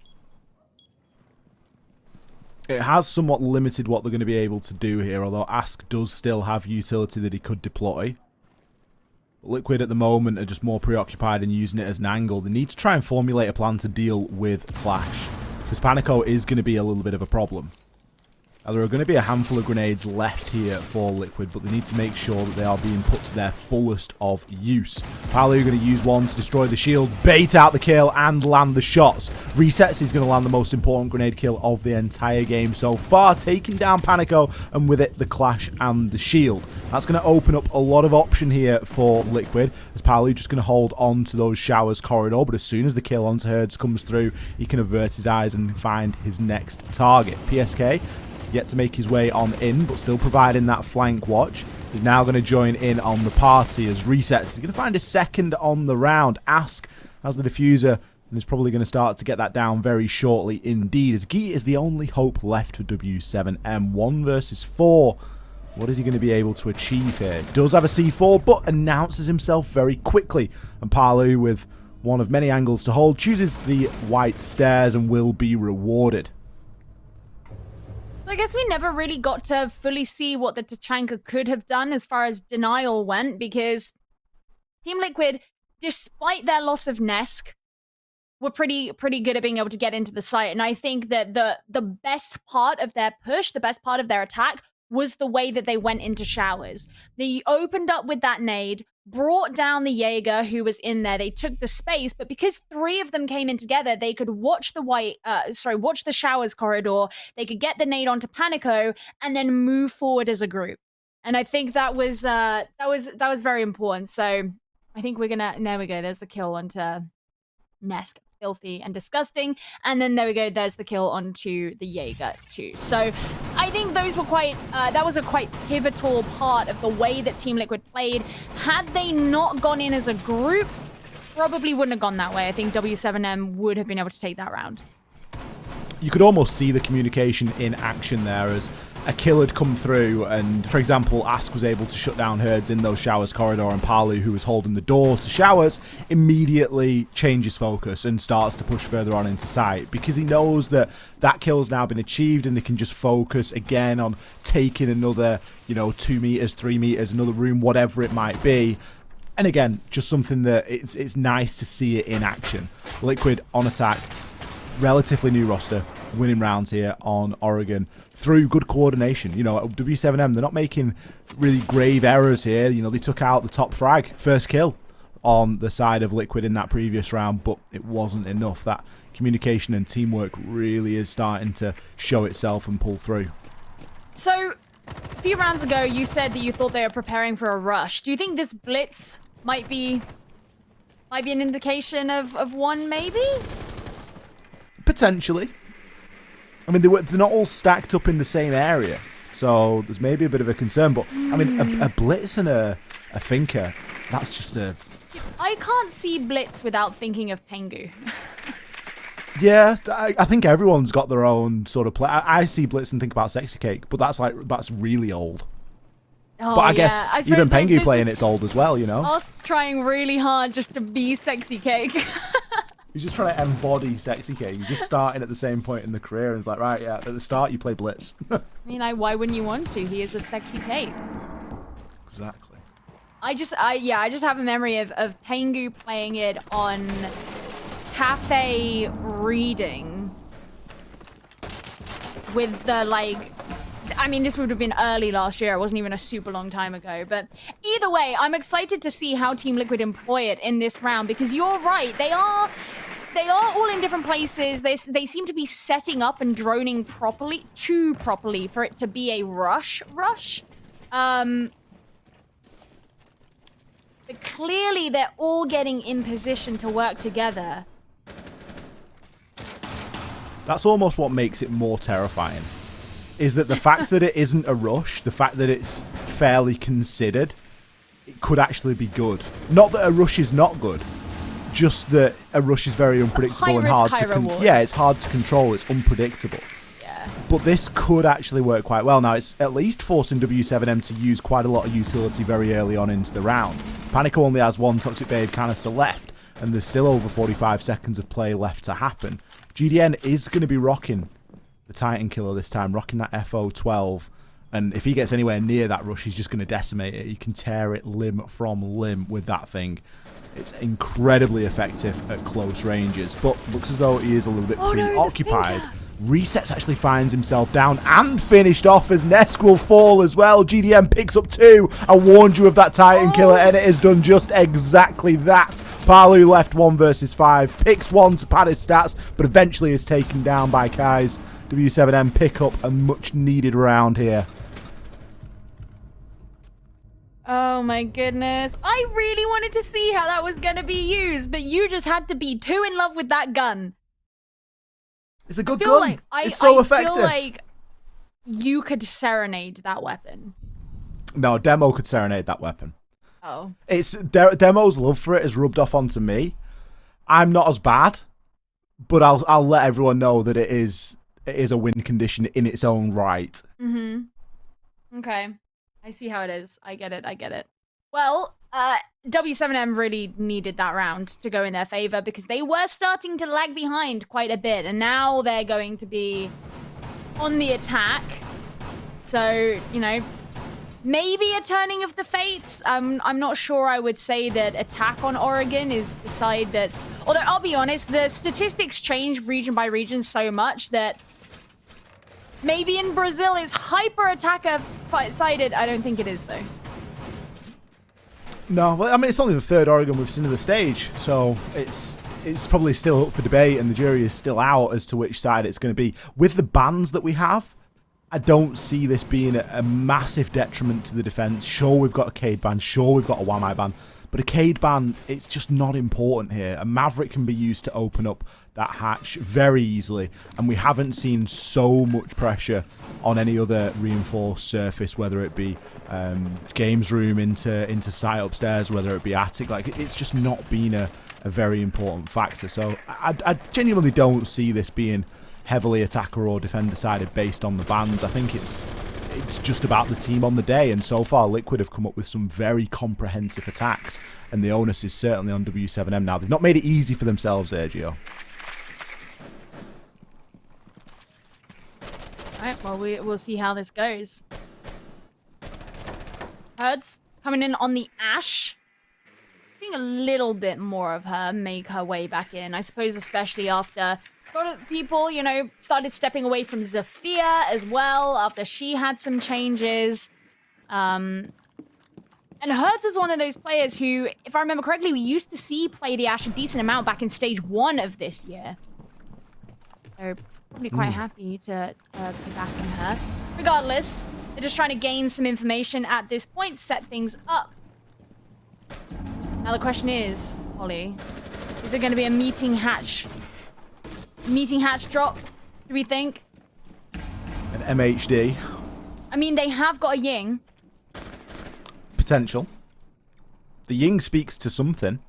It has somewhat limited what they're going to be able to do here, although Ask does still have utility that he could deploy. Liquid at the moment are just more preoccupied in using it as an angle. They need to try and formulate a plan to deal with Clash, because Panico is going to be a little bit of a problem. Now, there are going to be a handful of grenades left here for Liquid, but they need to make sure that they are being put to their fullest of use. Palu going to use one to destroy the shield, bait out the kill, and land the shots. Resets is going to land the most important grenade kill of the entire game so far, taking down Panico, and with it, the Clash and the shield. That's going to open up a lot of option here for Liquid, as Palu just going to hold on to those showers corridor, but as soon as the kill onto Herds comes through, he can avert his eyes and find his next target. PSK yet to make his way on in, but still providing that flank watch. He's now going to join in on the party as Resets. He's going to find a second on the round. Ask has the diffuser and is probably going to start to get that down very shortly indeed, as Geet is the only hope left for W7M. 1 versus 4. What is he going to be able to achieve here? Does have a C4, but announces himself very quickly. And Palu, with one of many angles to hold, chooses the white stairs and will be rewarded. So I guess we never really got to fully see what the Tachanka could have done as far as denial went, because Team Liquid, despite their loss of Nesk, were pretty good at being able to get into the site. And I think that the best part of their push, the best part of their attack, was the way that they went into showers. They opened up with that nade, brought down the Jaeger who was in there. They took the space, but because 3 of them came in together, they could watch watch the showers corridor. They could get the nade onto Panico and then move forward as a group. And I think that was very important. So I think we're gonna. There we go. There's the kill onto Nesk. Filthy and disgusting, and then there we go, there's the kill onto the Jaeger too. So I think those were that was a quite pivotal part of the way that Team Liquid played. Had they not gone in as a group, probably wouldn't have gone that way. I think W7M would have been able to take that round. You could almost see the communication in action there, as a kill had come through, and for example, Ask was able to shut down Herds in those showers corridor, and Palu, who was holding the door to showers, immediately changes focus and starts to push further on into sight, because he knows that that kill has now been achieved and they can just focus again on taking another, 2 meters, 3 meters, another room, whatever it might be. And again, just something that it's nice to see it in action. Liquid on attack, relatively new roster, winning rounds here on Oregon through good coordination. W7M, they're not making really grave errors here. They took out the top frag, first kill on the side of Liquid in that previous round, but it wasn't enough. That communication and teamwork really is starting to show itself and pull through. So, a few rounds ago, you said that you thought they were preparing for a rush. Do you think this blitz might be an indication of one, maybe? Potentially. I mean, they're not all stacked up in the same area, so there's maybe a bit of a concern. But I mean, a blitz and a thinker, that's just a. I can't see blitz without thinking of Pengu. Yeah, I think everyone's got their own sort of play. I see blitz and think about Sexy Cake, but that's really old. Oh, but I guess even Pengu playing it's old as well, Us trying really hard just to be Sexy Cake. He's just trying to embody Sexy Cake. He's just starting at the same point in the career, and it's like, right, yeah, at the start you play Blitz. I mean, why wouldn't you want to? He is a Sexy Cake. Exactly. I just have a memory of Pengu playing it on Cafe Reading with the this would have been early last year. It wasn't even a super long time ago. But either way, I'm excited to see how Team Liquid employ it in this round, because you're right. They are all in different places. They seem to be setting up and droning too properly for it to be a rush. But clearly they're all getting in position to work together. That's almost what makes it more terrifying. Is that the fact that it isn't a rush, the fact that it's fairly considered, it could actually be good. Not that a rush is not good, just that a rush is very unpredictable and hard to yeah, it's hard to control. It's unpredictable. Yeah. But this could actually work quite well. Now, it's at least forcing W7M to use quite a lot of utility very early on into the round. Panico only has one Toxic Babe canister left, and there's still over 45 seconds of play left to happen. GDN is going to be rocking the Titan Killer this time, rocking that FO12. And if he gets anywhere near that rush, he's just going to decimate it. He can tear it limb from limb with that thing. It's incredibly effective at close ranges, but looks as though he is a little bit preoccupied. Resets actually finds himself down and finished off as Nesk will fall as well. GDM picks up 2. I warned you of that Titan Killer, and it has done just exactly that. Palu left 1 versus 5, picks 1 to pad his stats, but eventually is taken down by Kai's. W7M pick up a much needed round here. Oh my goodness. I really wanted to see how that was going to be used, but you just had to be too in love with that gun. It's a good gun. It's so effective. I feel like you could serenade that weapon. No, Demo could serenade that weapon. Oh. It's Demo's love for it has rubbed off onto me. I'm not as bad, but I'll let everyone know that it is a win condition in its own right. Okay. I see how it is. I get it. Well, W7M really needed that round to go in their favor because they were starting to lag behind quite a bit, and now they're going to be on the attack. So, you know, maybe a turning of the fates. I'm not sure I would say that attack on Oregon is the side that's... Although, I'll be honest, the statistics change region by region so much that maybe in Brazil is hyper attacker sided. I don't think it is, though. No, well, I mean, it's only the third Oregon we've seen of the stage, so it's probably still up for debate, and the jury is still out as to which side it's going to be. With the bans that we have, I don't see this being a massive detriment to the defense. Sure, we've got a Cade ban. Sure, we've got a Wamai ban. But a Cade ban, it's just not important here. A Maverick can be used to open up that hatch very easily, and we haven't seen so much pressure on any other reinforced surface, whether it be games room into site upstairs, whether it be attic. Like, it's just not been a very important factor. So I genuinely don't see this being heavily attacker or defender sided based on the bans. I think it's just about the team on the day, and so far Liquid have come up with some very comprehensive attacks, and the onus is certainly on W7M now. They've not made it easy for themselves, Sergio. Alright, well, we'll see how this goes. Herds coming in on the Ash. Seeing a little bit more of her make her way back in, I suppose, especially after a lot of people, you know, started stepping away from Zafia as well after she had some changes. And Herds was one of those players who, if I remember correctly, we used to see play the Ash a decent amount back in stage 1 of this year. So probably quite happy to be back on her. Regardless, they're just trying to gain some information at this point, set things up. Now the question is, Holly, is it going to be a meeting hatch drop, do we think? An MHD. I mean, they have got a Ying. Potential. The Ying speaks to something.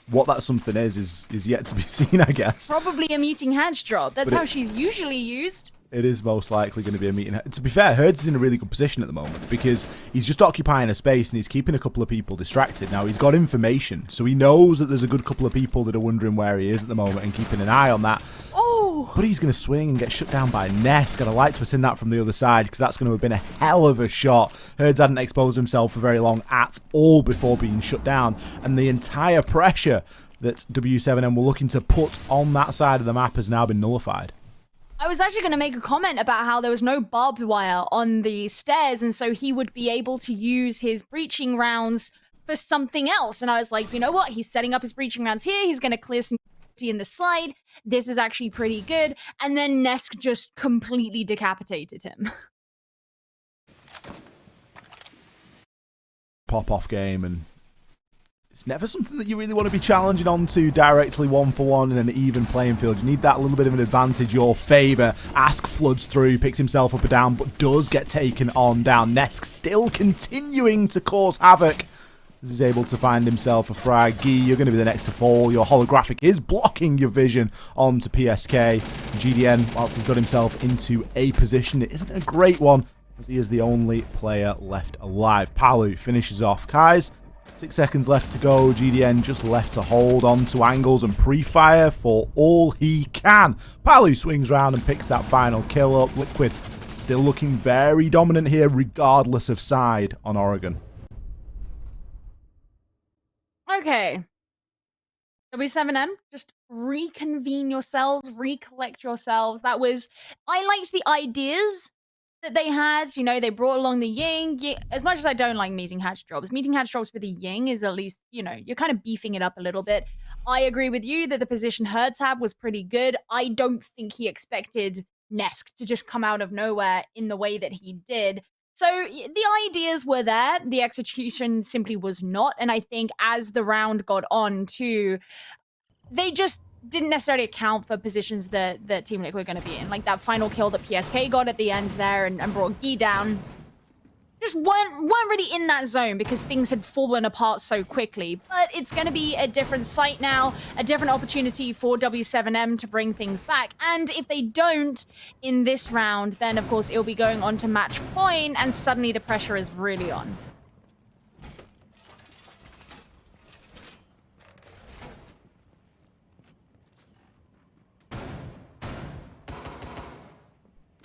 What that something is yet to be seen, I guess. Probably a meeting hatch drop. That's how she's usually used. It is most likely going to be a meeting. To be fair, Herds is in a really good position at the moment because he's just occupying a space and he's keeping a couple of people distracted. Now, he's got information, so he knows that there's a good couple of people that are wondering where he is at the moment and keeping an eye on that. Oh! But he's going to swing and get shut down by Nesk, and I'd like to have seen that from the other side because that's going to have been a hell of a shot. Herds hadn't exposed himself for very long at all before being shut down, and the entire pressure that W7M were looking to put on that side of the map has now been nullified. I was actually going to make a comment about how there was no barbed wire on the stairs, and so he would be able to use his breaching rounds for something else. And I was like, you know what? He's setting up his breaching rounds here. He's going to clear some in the slide. This is actually pretty good. And then Nesk just completely decapitated him. Pop-off game, and it's never something that you really want to be challenging onto directly 1-for-1 in an even playing field. You need that little bit of an advantage your favour. Ask floods through, picks himself up and down, but does get taken on down. Nesk still continuing to cause havoc as he's able to find himself a frag. Guy, you're going to be the next to fall. Your holographic is blocking your vision onto PSK. GDN, whilst he's got himself into a position, it isn't a great one, as he is the only player left alive. Palu finishes off Kai's. 6 seconds left to go. GDN just left to hold on to angles and pre-fire for all he can. Palu swings round and picks that final kill up. Liquid still looking very dominant here, regardless of side on Oregon. Okay. W7M, just reconvene yourselves, recollect yourselves. I liked the ideas that they had. You know, they brought along the Ying. As much as I don't like meeting hatch drops with the Ying is at least, you know, you're kind of beefing it up a little bit. I agree with you that the position Hertzab was pretty good. I don't think he expected Nesk to just come out of nowhere in the way that he did. So the ideas were there. The execution simply was not. And I think as the round got on too, they just didn't necessarily account for positions that Team Liquid were going to be in. Like that final kill that PSK got at the end there and brought Guy down. Just weren't really in that zone because things had fallen apart so quickly. But it's going to be a different site now, a different opportunity for W7M to bring things back. And if they don't in this round, then of course it'll be going on to match point, and suddenly the pressure is really on.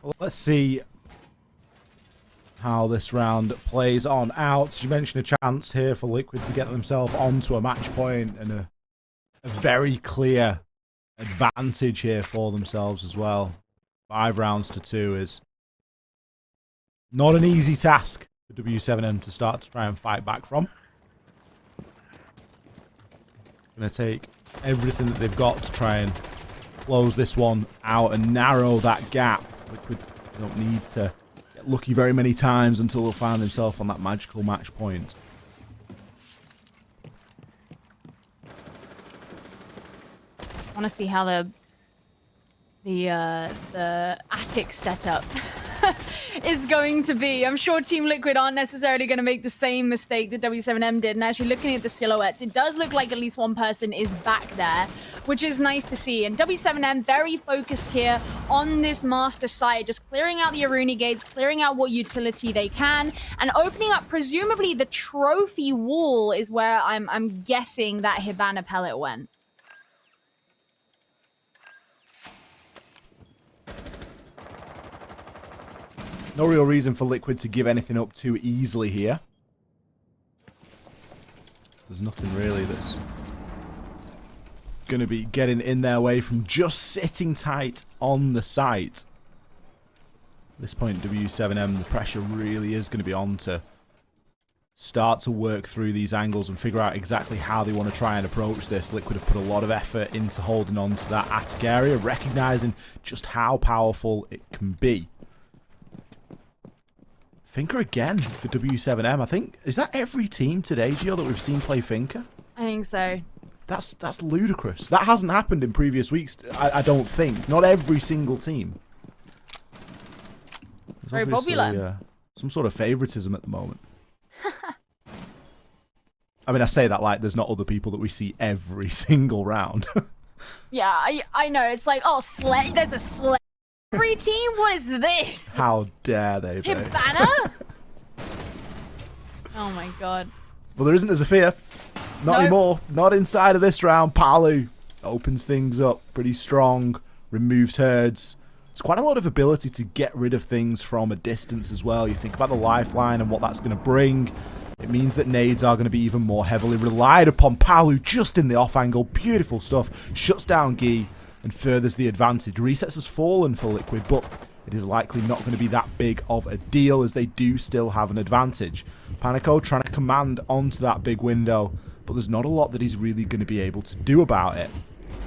Well, let's see how this round plays on out. You mentioned a chance here for Liquid to get themselves onto a match point and a very clear advantage here for themselves as well. 5 rounds to 2 is not an easy task for W7M to start to try and fight back from. Going to take everything that they've got to try and close this one out and narrow that gap. Liquid don't need to get lucky very many times until they'll find themselves on that magical match point. I want to see how the attic setup is going to be. I'm sure Team Liquid aren't necessarily going to make the same mistake that W7M did. And actually looking at the silhouettes, it does look like at least one person is back there, which is nice to see. And W7M very focused here on this master site, just clearing out the Aruni gates, clearing out what utility they can, and opening up presumably the trophy wall is where I'm guessing that Hibana pellet went. No real reason for Liquid to give anything up too easily here. There's nothing really that's going to be getting in their way from just sitting tight on the site. At this point, W7M, the pressure really is going to be on to start to work through these angles and figure out exactly how they want to try and approach this. Liquid have put a lot of effort into holding on to that attic area, recognizing just how powerful it can be. Finker again for W7M. I think, is that every team today, Gio, that we've seen play Finker? I think so. That's ludicrous. That hasn't happened in previous weeks, I don't think. Not every single team. There's very popular. Some sort of favoritism at the moment. I mean, I say that like there's not other people that we see every single round. Yeah, I know. It's like, oh, there's a slay. Every team? What is this? How dare they, babe? Hibana? Oh my god. Well, there isn't a Zafir. Not anymore. Not inside of this round. Palu opens things up pretty strong. Removes herds. It's quite a lot of ability to get rid of things from a distance as well. You think about the lifeline and what that's going to bring. It means that nades are going to be even more heavily relied upon. Palu just in the off angle. Beautiful stuff. Shuts down Guy and furthers the advantage. Resets has fallen for Liquid, but it is likely not going to be that big of a deal as they do still have an advantage. Panico trying to command onto that big window, but there's not a lot that he's really going to be able to do about it.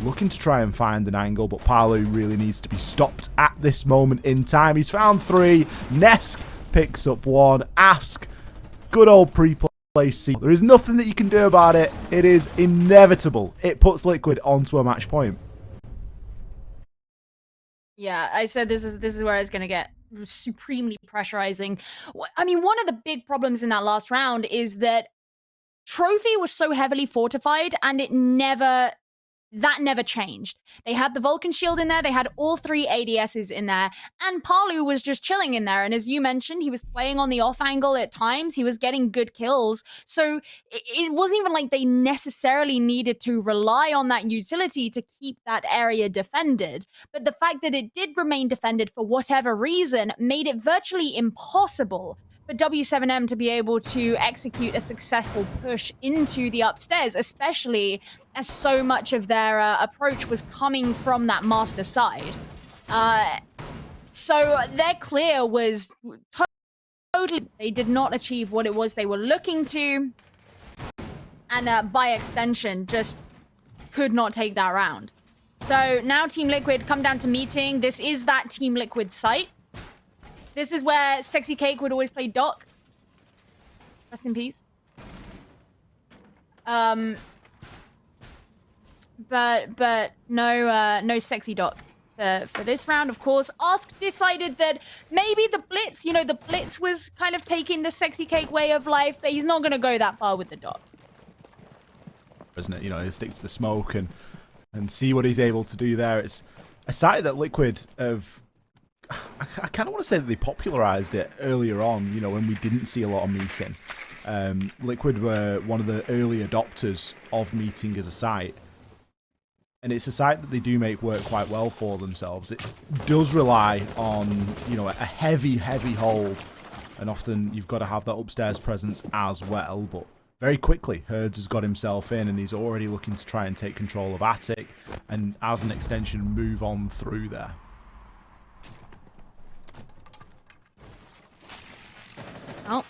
Looking to try and find an angle, but Palu really needs to be stopped at this moment in time. He's found 3. Nesk picks up 1. Ask. Good old pre-play C. There is nothing that you can do about it. It is inevitable. It puts Liquid onto a match point. Yeah, I said this is where it's going to get supremely pressurizing. I mean, one of the big problems in that last round is that trophy was so heavily fortified, and that never changed. They had the Vulcan shield in there, they had all 3 ADSs in there, and Palu was just chilling in there. And as you mentioned, he was playing on the off angle at times, he was getting good kills. So it wasn't even like they necessarily needed to rely on that utility to keep that area defended. But the fact that it did remain defended for whatever reason made it virtually impossible for W7M to be able to execute a successful push into the upstairs, especially as so much of their approach was coming from that master side. So their clear was totally, they did not achieve what it was they were looking to, and by extension, just could not take that round. So now Team Liquid come down to meeting. This is that Team Liquid site. This is where Sexy Cake would always play Doc. Rest in peace. But no Sexy Doc for this round. Of course, Ask decided that maybe the Blitz, the Blitz was kind of taking the Sexy Cake way of life, but he's not going to go that far with the Doc. Isn't it? He sticks to the smoke and see what he's able to do there. It's a site that Liquid have... I kind of want to say that they popularized it earlier on, when we didn't see a lot of meeting. Liquid were one of the early adopters of meeting as a site. And it's a site that they do make work quite well for themselves. It does rely on, a heavy, heavy hold. And often you've got to have that upstairs presence as well. But very quickly, Herds has got himself in and he's already looking to try and take control of Attic. And as an extension, move on through there. Oh,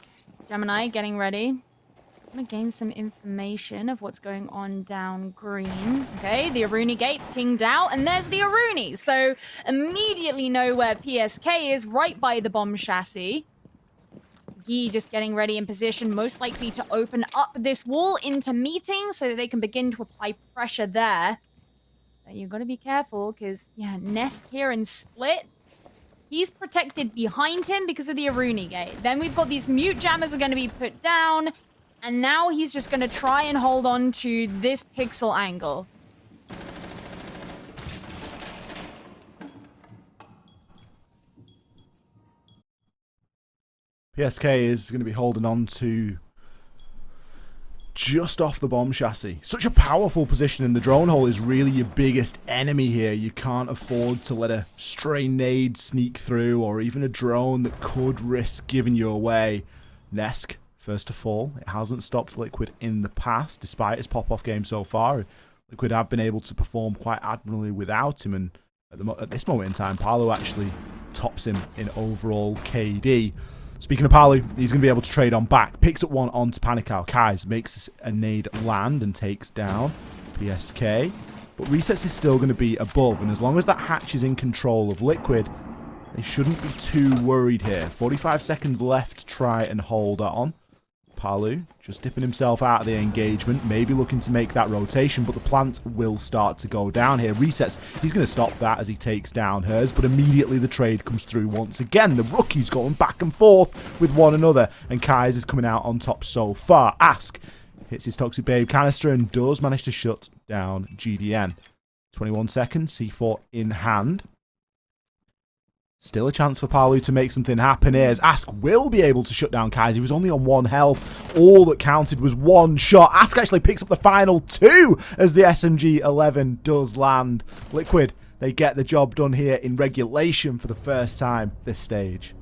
Gemini getting ready. I'm going to gain some information of what's going on down green. Okay, the Aruni gate pinged out, and there's the Aruni. So immediately know where PSK is, right by the bomb chassis. Gee just getting ready in position, most likely to open up this wall into meeting so that they can begin to apply pressure there. But you've got to be careful because, Nest here and Split. He's protected behind him because of the Aruni gate. Then we've got these mute jammers are going to be put down. And now he's just going to try and hold on to this pixel angle. PSK is going to be holding on to just off the bomb chassis. Such a powerful position, and the drone hole is really your biggest enemy here. You can't afford to let a stray nade sneak through, or even a drone that could risk giving you away. Nesk, first to fall. It hasn't stopped Liquid in the past, despite his pop-off game so far. Liquid have been able to perform quite admirably without him, and at this moment in time, Palu actually tops him in overall KD. Speaking of Palu, he's going to be able to trade on back. Picks up one onto Panical. Kais makes a nade land and takes down PSK. But Resets is still going to be above. And as long as that hatch is in control of Liquid, they shouldn't be too worried here. 45 seconds left to try and hold on. Palu just dipping himself out of the engagement, maybe looking to make that rotation, but the plant will start to go down here. Resets, he's going to stop that as he takes down Herds, but immediately the trade comes through once again. The rookies going back and forth with one another, and Kais is coming out on top so far. Ask hits his Toxic Babe canister and does manage to shut down GDN. 21 seconds, C4 in hand. Still a chance for Palu to make something happen here, as Ask will be able to shut down Kais. He was only on 1 health. All that counted was 1 shot. Ask actually picks up the final 2 as the SMG-11 does land. Liquid, they get the job done here in regulation for the first time this stage.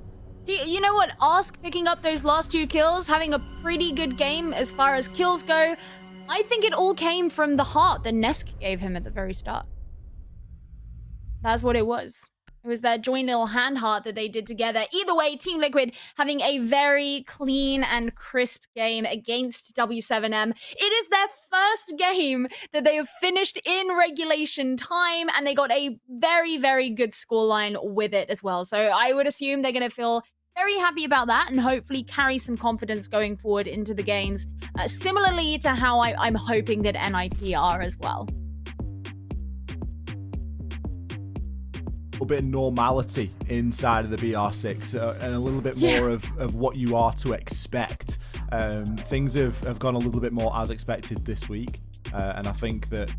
You know what? Ask picking up those last 2 kills, having a pretty good game as far as kills go. I think it all came from the heart that Nesk gave him at the very start. That's what it was. It was that joint little hand heart that they did together. Either way, Team Liquid having a very clean and crisp game against W7M. It is their first game that they have finished in regulation time, and they got a very, very good scoreline with it as well. So I would assume they're going to feel very happy about that and hopefully carry some confidence going forward into the games, similarly to how I'm hoping that NIP are as well. A bit of normality inside of the BR6 and a little bit more of what you are to expect Things have gone a little bit more as expected this week. And I think that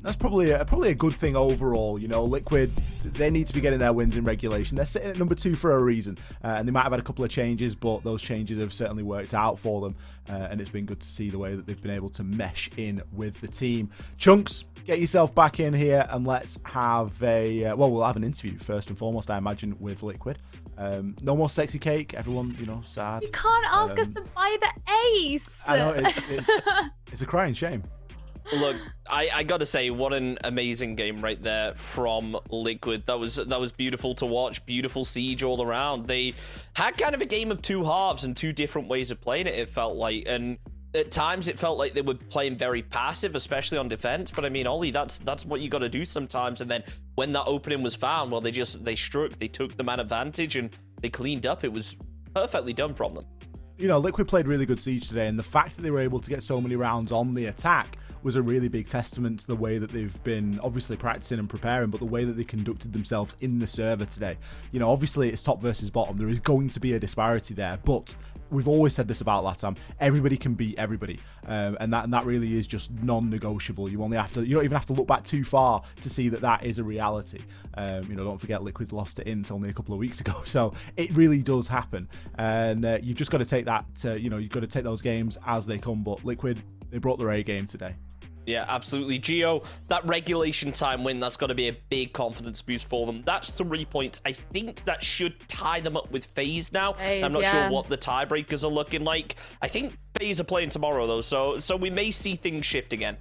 that's probably a good thing overall. You know, Liquid, they need to be getting their wins in regulation. They're sitting at number 2 for a reason, and they might have had a couple of changes, but those changes have certainly worked out for them. And it's been good to see the way that they've been able to mesh in with the team. Chunks, get yourself back in here, and let's have we'll have an interview first and foremost, I imagine, with Liquid. No more sexy cake. Everyone, sad. You can't ask us to buy the ace. I know it's a crying shame. Look, I gotta say, what an amazing game right there from Liquid. That was beautiful to watch. Beautiful siege all around. They had kind of a game of two halves and two different ways of playing it felt like. And at times it felt like they were playing very passive, especially on defense. But I mean, Ollie, that's what you got to do sometimes. And then when that opening was found, well, they struck, they took the man advantage, and they cleaned up. It was perfectly done from them. Liquid played really good siege today, and the fact that they were able to get so many rounds on the attack was a really big testament to the way that they've been obviously practicing and preparing, but the way that they conducted themselves in the server today. Obviously it's top versus bottom. There is going to be a disparity there, but we've always said this about LATAM. Everybody can beat everybody, and that really is just non-negotiable. You don't even have to look back too far to see that is a reality. Don't forget Liquid lost to Int only a couple of weeks ago, so it really does happen. And you've just got to take that. You've got to take those games as they come. But Liquid, they brought their A game today. Yeah, absolutely. Gio, that regulation time win, that's got to be a big confidence boost for them. That's 3 points. I think that should tie them up with FaZe now. I'm not sure what the tiebreakers are looking like. I think FaZe are playing tomorrow, though, so we may see things shift again.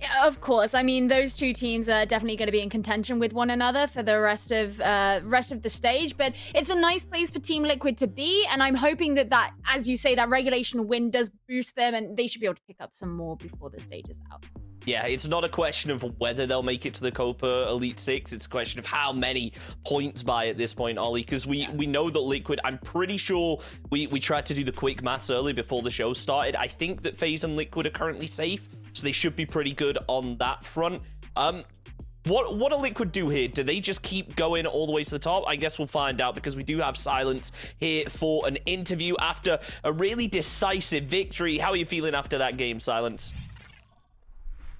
Yeah, of course. I mean, those two teams are definitely going to be in contention with one another for the rest of the stage. But it's a nice place for Team Liquid to be, and I'm hoping that, as you say, that regulation win does boost them, and they should be able to pick up some more before the stage is out. Yeah, it's not a question of whether they'll make it to the Copa Elite Six. It's a question of how many points by at this point, Ollie, because we know that Liquid, I'm pretty sure we tried to do the quick maths early before the show started. I think that FaZe and Liquid are currently safe, so they should be pretty good on that front. What do Liquid do here? Do they just keep going all the way to the top? I guess we'll find out, because we do have Silence here for an interview after a really decisive victory. How are you feeling after that game, Silence?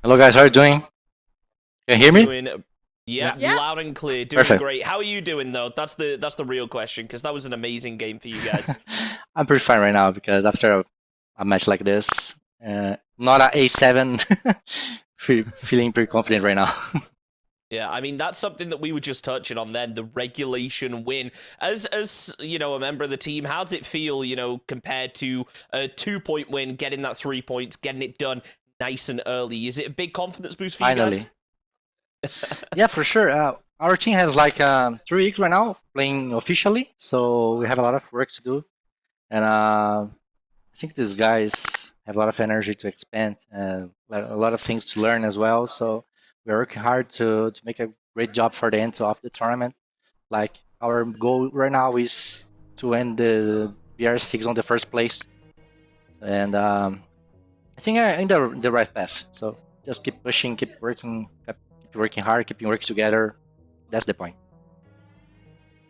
Hello guys, how are you doing? Can you hear me? Yeah, loud and clear. Doing Perfect. Great. How are you doing though? That's the real question, because that was an amazing game for you guys. I'm pretty fine right now, because after a match like this, not a A7, feeling pretty confident right now. Yeah, I mean, that's something that we were just touching on then, the regulation win. As a member of the team, how does it feel, compared to a 2-point win, getting that 3 points, getting it done nice and early? Is it a big confidence boost for you guys? Yeah, for sure. Our team has like 3 weeks right now playing officially, so we have a lot of work to do. And I think these guys have a lot of energy to expand, a lot of things to learn as well. So we're working hard to make a great job for the end of the tournament. Like, our goal right now is to end the BR6 on the first place. And I think I'm in the right path. So just keep pushing, keep working hard, keeping working together. That's the point.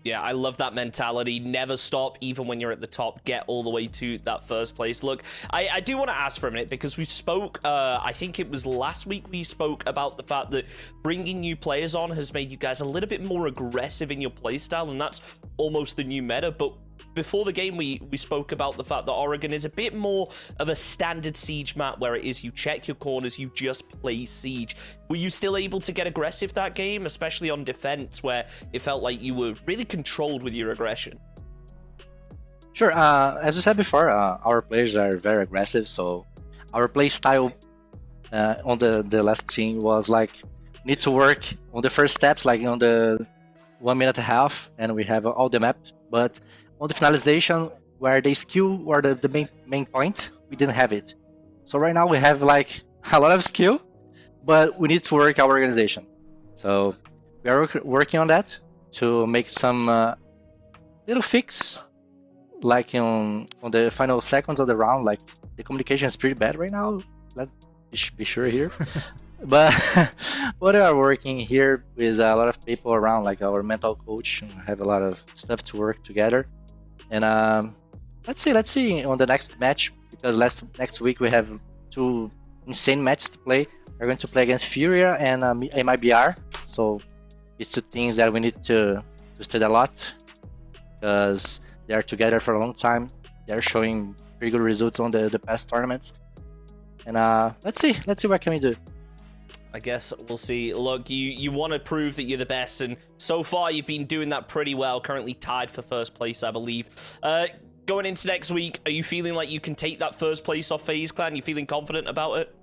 Yeah, I love that mentality. Never stop, even when you're at the top. Get all the way to that first place. Look, I do want to ask for a minute, because we spoke, I think it was last week, we spoke about the fact that bringing new players on has made you guys a little bit more aggressive in your playstyle, and that's almost the new meta. But before the game, we spoke about the fact that Oregon is a bit more of a standard siege map, where it is you check your corners, you just play siege. Were you still able to get aggressive that game, especially on defense, where it felt like you were really controlled with your aggression? Sure. As I said before, our players are very aggressive, so our play style on the last team was like, need to work on the first steps, like on the 1 minute and a half, and we have all the map, but on the finalization, where the skill were the main point, we didn't have it. So right now we have like a lot of skill, but we need to work our organization. So we are working on that to make some little fix, like on the final seconds of the round. Like, the communication is pretty bad right now. Let's be sure here. But we are working here with a lot of people around, like our mental coach, and have a lot of stuff to work together. And let's see on the next match, because next week we have 2 insane matches to play. We're going to play against Furia and MIBR. So it's 2 things that we need to study a lot, because they are together for a long time. They're showing pretty good results on the past tournaments. And let's see what can we do. I guess we'll see. Look, you want to prove that you're the best, and so far you've been doing that pretty well. Currently tied for first place, I believe. Going into next week, are you feeling like you can take that first place off FaZe Clan? You feeling confident about it?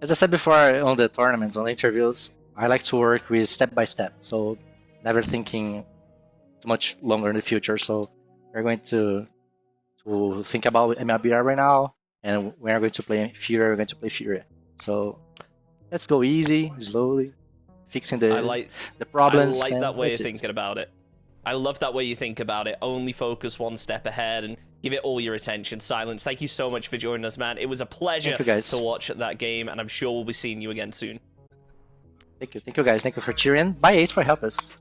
As I said before on the tournaments, on the interviews, I like to work with step by step. So never thinking too much longer in the future. So we're going to think about MLBR right now, and we're going to play Furia. We're going to play Furia. So let's go easy, slowly, fixing the problems. I like that way of thinking about it. I love that way you think about it. Only focus one step ahead and give it all your attention. Silence, thank you so much for joining us, man. It was a pleasure to watch that game, and I'm sure we'll be seeing you again soon. Thank you guys. Thank you for cheering. Bye, Ace, for help us.